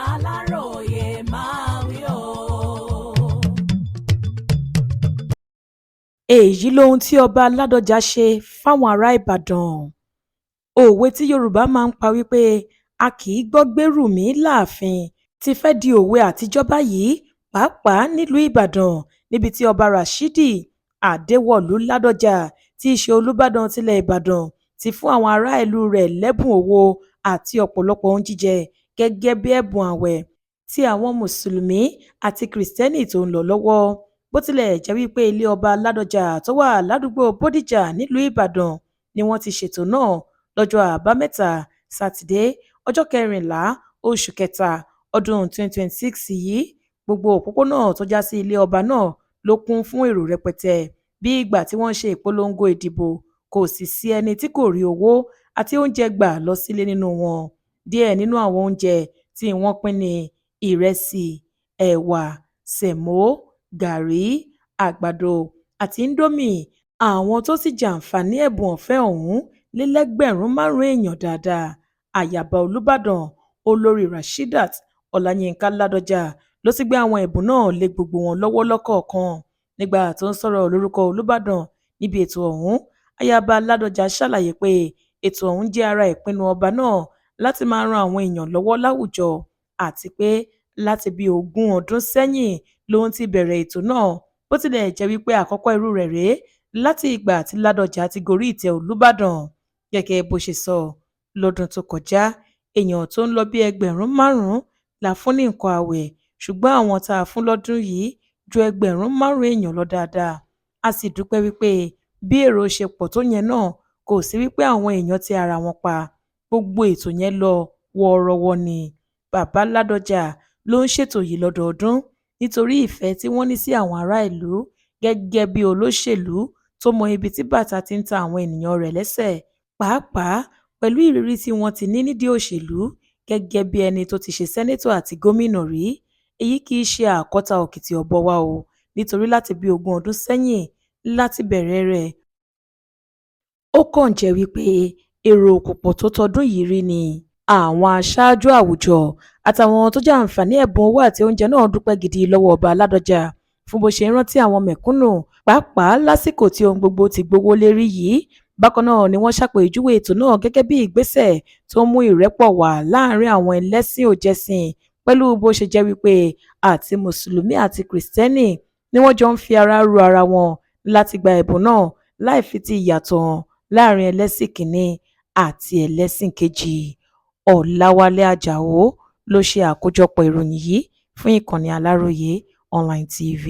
Aláròyé máa wí o. èyí lohun tí ọba ládọjà ṣe fáwọn ará ìbàdàn. òwe tí yorùbá máa ń pa wípé a kì í gbọ́ gbérùmí láàfin ti fẹ́ di òwe àtijọ́ báyìí, pàápàá nílùú ìbàdàn níbi tí ọba rashidi adéwọ̀lú ládọjà tí í ṣe olùbàdàn tilẹ̀ ìbàdàn ti fún àwọn ará ìlú rẹ̀ lẹ́bùn owó àti ọ̀pọ̀lọpọ̀ ohun jíjẹ gẹ́gẹ́ bí ẹ̀bùn ààwẹ̀ tí àwọn mùsùlùmí àti kìrìstẹ́nì tó ń lọ lọ́wọ́. bó tilẹ̀ jẹ́ wípé ilé ọba ládọjà tó wà ládùúgbò bódìjà nílùú ìbàdàn ni wọ́n ti ṣètò náà lọ́jọ́ àbámẹ́ta sátidé ọjọ́ 14 oṣù kẹta ọdún 2026 yìí. gbogbo òpópónà tó já sí ilé ọba náà ló kún fún èrò rẹpẹtẹ bí ìgbà tí wọ́n ṣe ìpolongo ìdìbò, kò sì sí ẹni tí kò rí owó àti oúnjẹ gbà lọ sílé nínú wọn. díẹ̀ nínú àwọn oúnjẹ tí wọ́n pín ní ìrẹsì, ẹ̀wà, sẹ̀mó, gàrí, àgbàdo àti índómì. àwọn tó sì jàǹfààní ẹ̀bùn ọ̀fẹ́ ọ̀hún lé lẹ́gbẹ̀rún 5 èèyàn dáadáa. àyàbá olùbàdàn olórí rasheedat ọláyínká ládọjà ló sì gbé àwọn ẹ̀bùn náà lé gbogbo wọn lọ́wọ́ lọ́kọ̀ọ̀kan. nígbà tó ń sọ̀rọ̀ lórúkọ olùbàdàn níbi ètò ọ̀hún, ayaba ládọjà ṣàlàyé pé ètò ọ̀hún jẹ́ ara ìpinnu ọba náà láti máa ran àwọn èèyàn lọ́wọ́ láwùjọ, àti pé láti bí 20 ọdún sẹ́yìn lòun ti bẹ̀rẹ̀ ètò náà, bó tilẹ̀ jẹ́ wípé àkọ́kọ́ irú rẹ̀ rèé láti ìgbà tí ládọjà ti gorí ìtẹ́ olùbàdàn. gẹ́gẹ́ bó ṣe sọ, lọ́dún tó kọjá èèyàn tó ń lọ bí ẹgbẹ̀rún 5 la fún ní nǹkan ààwẹ̀, ṣùgbọ́n àwọn tá a fún lọ́dún yìí ju ẹgbẹ̀rún 5 èèyàn lọ dáadáa. a sì dúpẹ́ wípé bí èrò ṣe pọ̀ tó yẹn náà kò sí wípé àwọn èèyàn ti ara wọn pa, gbogbo ètò yẹn lọ wọ́ọ́rọ́wọ́ ni. bàbá ládọjà ló ń ṣètò yìí lọ́dọọdún nítorí ìfẹ́ tí wọ́n ní sí àwọn ará ìlú gẹ́gẹ́ bí olóṣèlú tó mọ ibi tí bàtà ti ń ta àwọn ènìyàn rẹ̀ lẹ́sẹ̀, pàápàá pẹ̀lú ìrírí tí wọ́n ti ní nídìí òṣèlú gẹ́gẹ́ bí ẹni tó ti ṣe sẹ́nétọ̀ àti gómìnà rí. èyí kì í ṣe àkọ́tà òkìtì ọ̀bọ wa o, nítorí láti bí 20 ọdún sẹ́yìn láti bẹ̀rẹ̀ rẹ̀. ó kàn jẹ́ wípé èrò kò pọ̀ tó tọdún yìí rí ni. àwọn aṣáájú àwùjọ àtàwọn tó jàǹfààní ẹ̀bùn owó àti oúnjẹ náà dúpẹ́ gidi lọ́wọ́ ọba ládọjà fún bó ṣe ń rántí àwọn mẹ̀kúnnù, pàápàá lásìkò tí ohun gbogbo ti gbówó lérí yìí. bákan náà ni wọ́n ṣàpèjúwe ètò náà gẹ́gẹ́ bí ìgbésẹ̀ tó ń mú ìrẹ́pọ̀ wà láàrin àwọn ẹlẹ́sìn òjẹsìn, pẹ̀lú bó ṣe jẹ́ wípé àti mùsùlùmí àti kìrìsìtẹ́nì ni wọ́n jọ ń fi ara ru ara wọn láti gba ẹ̀bùn náà láì fi ti ìyàtọ̀ hàn láàrin ẹlẹ́sìn kìíní àti ẹlẹ́sìn kejì. ọ̀làwálé ajáò ló ṣe àkójọpọ̀ ìròyìn yìí fún ìkànnì aláròye online tv.